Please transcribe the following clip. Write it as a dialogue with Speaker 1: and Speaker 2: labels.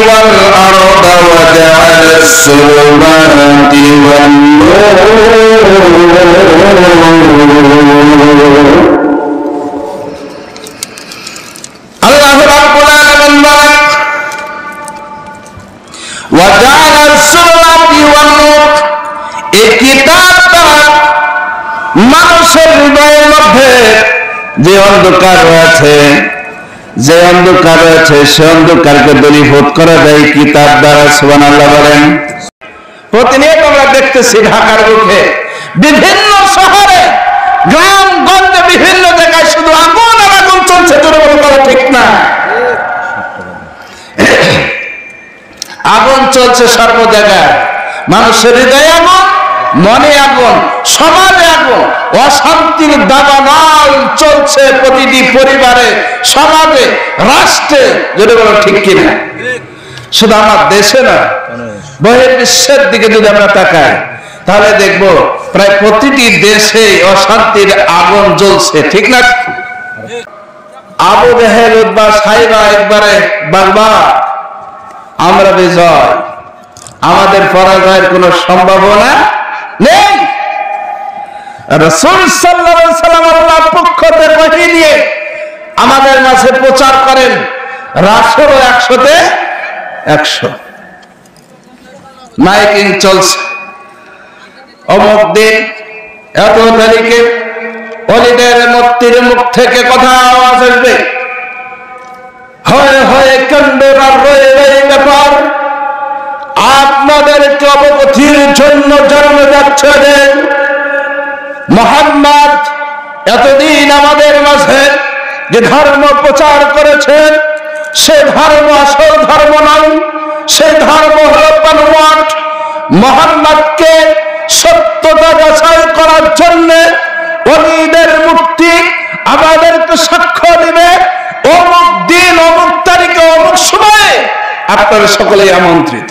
Speaker 1: والأرض وجعل الظلمات والنور আল্লাহ রাব্বুল আলামিন বলেন وجعل الظلمات والنور এই কিতাবটা মানুষের হৃদয়ের মধ্যে যে অন্ধকার রয়েছে সে অন্ধকারকে দূরীভূত করা যায় কিতাব দ্বারা। সুবহানাল্লাহ বলেন। প্রতিনিয়ত আমরা দেখতেছি ঢাকার বুকে বিভিন্ন শহরে গ্রামগঞ্জে বিভিন্ন জায়গায় শুধু আগুন আর আগুন চলছে, দুর্বল করা ঠিক না। আগুন চলছে সর্ব জায়গায়, মানুষের হৃদয়ে আগুন, মনে আগুন, সমাজে আগুন, অশান্তির দাবানল চলছে প্রতিটি পরিবারে, সমাজে, রাষ্ট্রে, যদি বলো ঠিক কিনা। শুধু আমার দেশে না, বহির্বিশ্বের দিকে যদি আমরা তাকাই তাহলে দেখবো প্রায় প্রতিটি দেশে অশান্তির আগুন জ্বলছে, ঠিক না? আবু জেহেল উতবা সাইবা একবারে বারবার আমরা বিজয়, আমাদের পরাজয়ের কোন সম্ভাবনা নেই। রাসূল সাল্লাল্লাহু আলাইহি ওয়াসাল্লাম আল্লাহর পক্ষ থেকে ওহী নিয়ে আমাদের মাঝে প্রচার করেন, রাসূল 100-তে 100 মাইকিং চলছে। অমুক দিন এত তারিখে ওলিদের মূর্তির মুখ থেকে কথা আওয়াজ আসবে, হয় হয় কান্ডের আর রয়ে রয়ে ব্যাপার আপনাদেরকে অবগতির জন্য জানানো যাচ্ছে যে মুহাম্মদ এতদিন আমাদের মাঝে যে ধর্ম প্রচার করেছেন সে ধর্ম আসল ধর্ম নয়, সে ধর্ম হল বানোয়াট। মুহাম্মদকে সত্যতা যাচাই করার জন্য ওলিদের মূর্তি আমাদেরকে সাক্ষ্য দিবে অমুক দিন অমুক তারিখে অমুক সময়ে আপনারা সকলেই আমন্ত্রিত।